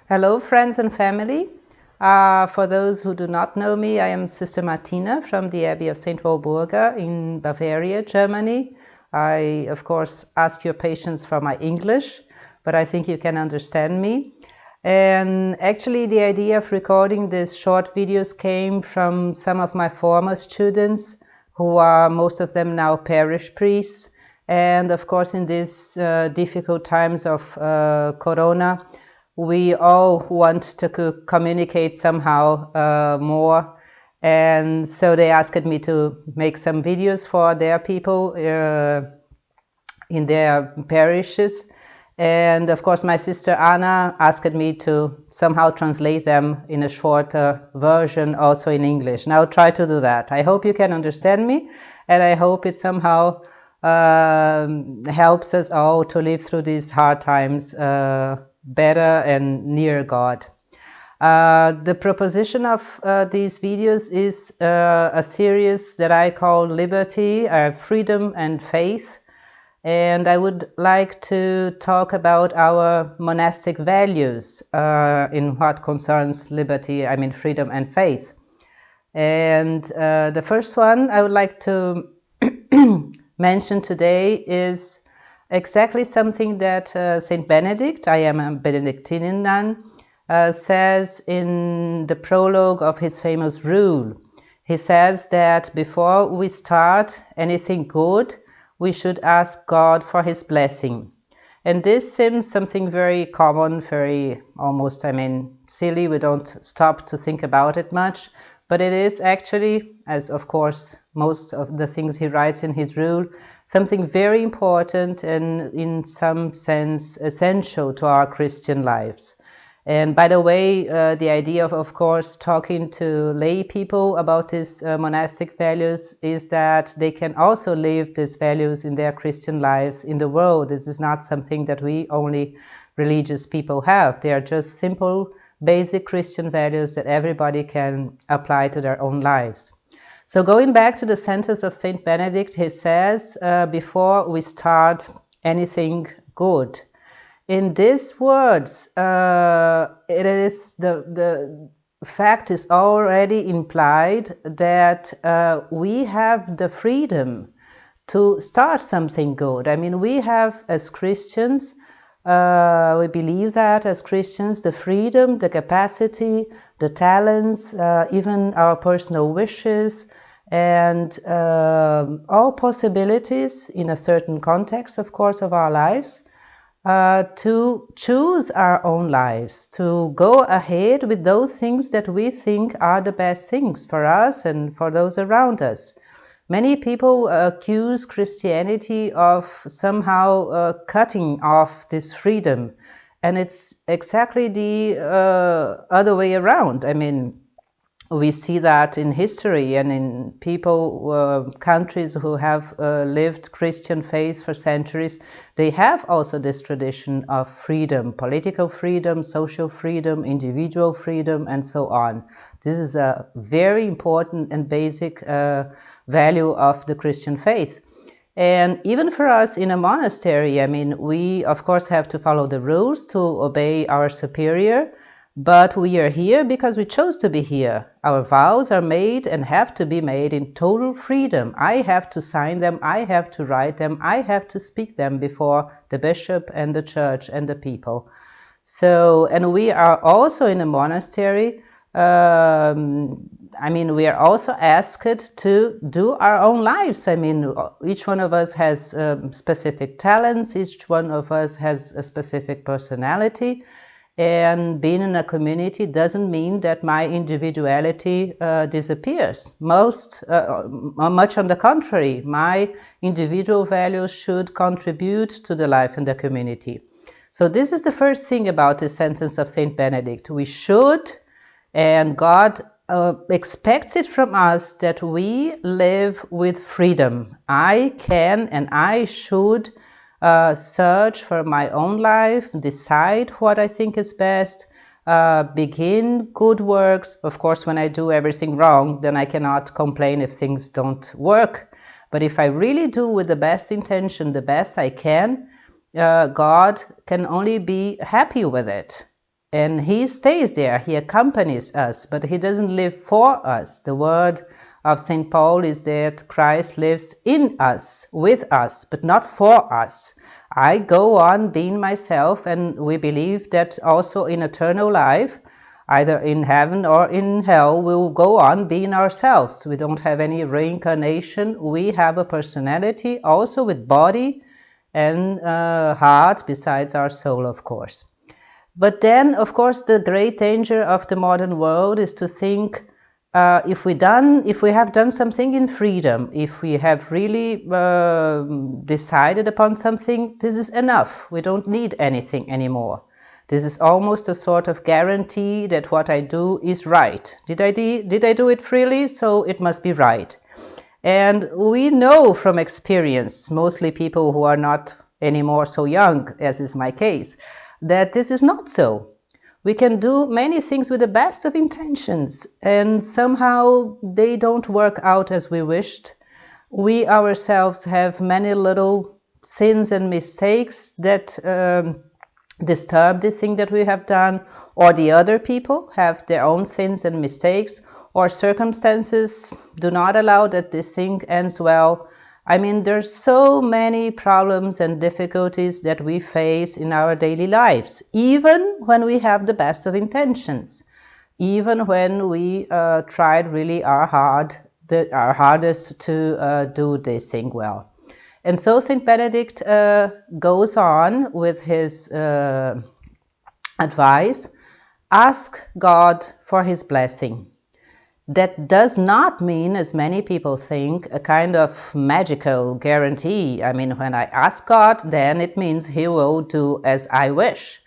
Hello, friends and family. For those who do not know me, I am Sister Martina from the Abbey of St. Walburga in Bavaria, Germany. I, of course, ask your patience for my English, but I think you can understand me. And actually, the idea of recording these short videos came from some of my former students, who are most of them now parish priests. And of course, in these difficult times of Corona, we all want to communicate somehow more. And so they asked me to make some videos for their people in their parishes. And of course, my sister Anna asked me to somehow translate them in a shorter version also in English. And I'll try to do that. I hope you can understand me, and I hope it somehow helps us all to live through these hard times better and near God. The proposition of these videos is a series that I call Liberty, Freedom and Faith. And I would like to talk about our monastic values in what concerns liberty, freedom and faith. And the first one I would like to mention today is exactly something that Saint Benedict, I am a Benedictine nun, says in the prologue of his famous rule. He says that before we start anything good, we should ask God for his blessing. And this seems something very common, very almost, silly. We don't stop to think about it much. But it is actually, as of course most of the things he writes in his rule, something very important and in some sense essential to our Christian lives. And by the way, the idea of course, talking to lay people about these monastic values is that they can also live these values in their Christian lives in the world. This is not something that we only religious people have. They are just simple, basic Christian values that everybody can apply to their own lives. So going back to the sentence of Saint Benedict, he says, before we start anything good. In these words, it is the fact is already implied that we have the freedom to start something good. We have as Christians, we believe that as Christians, the freedom, the capacity, the talents, even our personal wishes, and all possibilities in a certain context, of course, of our lives, to choose our own lives, to go ahead with those things that we think are the best things for us and for those around us. Many people accuse Christianity of somehow cutting off this freedom, and it's exactly the other way around. We see that in history and in people, countries who have lived Christian faith for centuries. They have also this tradition of freedom, political freedom, social freedom, individual freedom, and so on. This is a very important and basic value of the Christian faith. And even for us in a monastery, we of course have to follow the rules to obey our superior. But we are here because we chose to be here. Our vows are made and have to be made in total freedom. I have to sign them, I have to write them, I have to speak them before the bishop and the church and the people. So, and we are also in a monastery. We are also asked to do our own lives. Each one of us has specific talents, each one of us has a specific personality. And being in a community doesn't mean that my individuality disappears. Much on the contrary, my individual values should contribute to the life in the community. So this is the first thing about the sentence of Saint Benedict. We should, and God expects it from us, that we live with freedom. I can and I should search for my own life, decide what I think is best, begin good works. Of course, when I do everything wrong, then I cannot complain if things don't work. But if I really do with the best intention, the best I can, God can only be happy with it. And he stays there, he accompanies us, but he doesn't live for us. The word of St. Paul is that Christ lives in us, with us, but not for us. I go on being myself, and we believe that also in eternal life, either in heaven or in hell, we will go on being ourselves. We don't have any reincarnation. We have a personality also with body and heart, besides our soul, of course. But then, of course, the great danger of the modern world is to think if we have done something in freedom, if we have really decided upon something, this is enough. We don't need anything anymore. This is almost a sort of guarantee that what I do is right. Did I do it freely? So it must be right. And we know from experience, mostly people who are not anymore so young, as is my case, that this is not so. We can do many things with the best of intentions, and somehow they don't work out as we wished. We ourselves have many little sins and mistakes that disturb the thing that we have done, or the other people have their own sins and mistakes, or circumstances do not allow that this thing ends well. I mean, there's so many problems and difficulties that we face in our daily lives, even when we have the best of intentions, even when we tried really our hardest to do this thing well. And so St. Benedict goes on with his advice: ask God for his blessing. That does not mean, as many people think, a kind of magical guarantee. I mean, when I ask God, then it means he will do as I wish.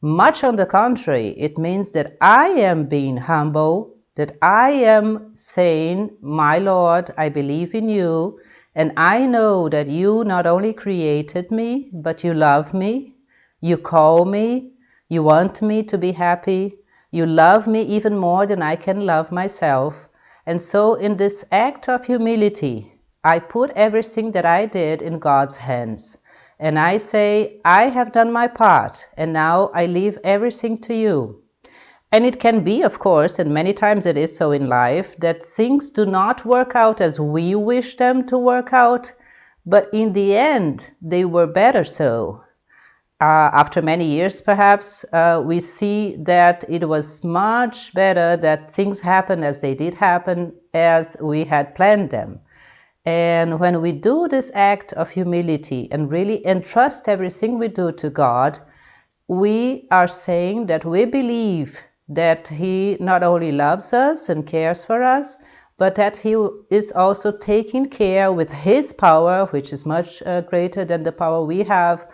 Much on the contrary, it means that I am being humble, that I am saying, my Lord, I believe in you, and I know that you not only created me, but you love me, you call me, you want me to be happy, you love me even more than I can love myself. And so in this act of humility, I put everything that I did in God's hands. And I say, I have done my part, and now I leave everything to you. And it can be, of course, and many times it is so in life, that things do not work out as we wish them to work out, but in the end, they were better so. After many years, perhaps, we see that it was much better that things happened as they did happen, as we had planned them. And when we do this act of humility and really entrust everything we do to God, we are saying that we believe that He not only loves us and cares for us, but that He is also taking care with His power, which is much greater than the power we have,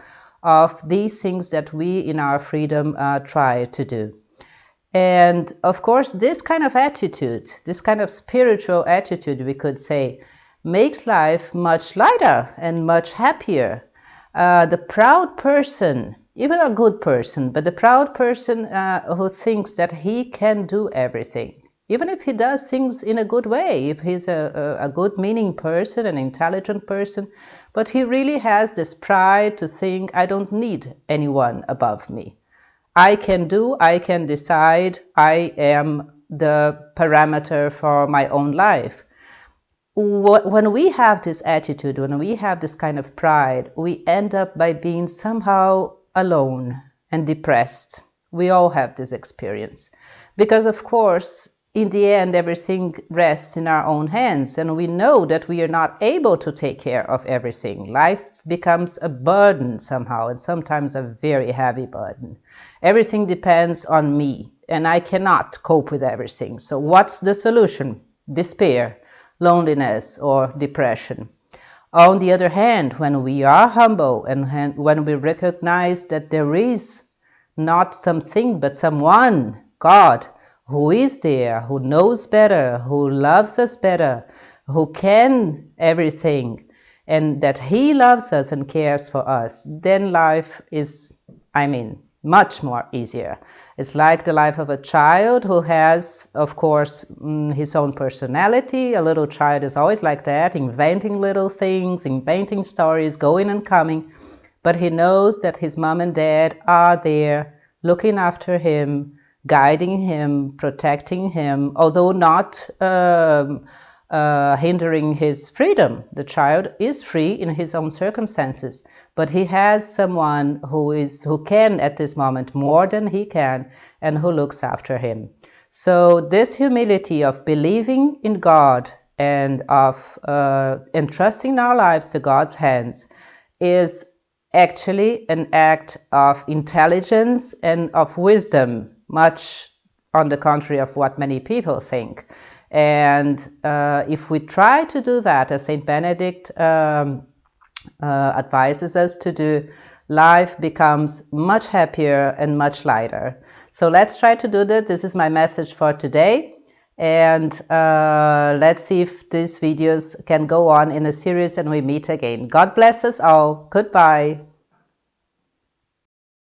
of these things that we in our freedom try to do. And of course, this kind of attitude, this kind of spiritual attitude, we could say, makes life much lighter and much happier. The proud person, even a good person, but the proud person who thinks that he can do everything, even if he does things in a good way, if he's a good meaning person, an intelligent person, but he really has this pride to think, I don't need anyone above me. I can do, I can decide, I am the parameter for my own life. When we have this attitude, when we have this kind of pride, we end up by being somehow alone and depressed. We all have this experience. Because of course, in the end, everything rests in our own hands, and we know that we are not able to take care of everything. Life becomes a burden somehow, and sometimes a very heavy burden. Everything depends on me, and I cannot cope with everything. So what's the solution? Despair, loneliness, or depression. On the other hand, when we are humble and when we recognize that there is not something but someone, God, who is there, who knows better, who loves us better, who can everything, and that He loves us and cares for us, then life is, much more easier. It's like the life of a child who has, of course, his own personality. A little child is always like that, inventing little things, inventing stories, going and coming, but he knows that his mom and dad are there looking after him, guiding him, protecting him, although not hindering his freedom. The child is free in his own circumstances, but he has someone who can at this moment more than he can, and who looks after him. So this humility of believing in God and of entrusting our lives to God's hands is actually an act of intelligence and of wisdom, much on the contrary of what many people think. And if we try to do that, as Saint Benedict advises us to do, life becomes much happier and much lighter. So let's try to do that. This is my message for today. And let's see if these videos can go on in a series and we meet again. God bless us all. Goodbye.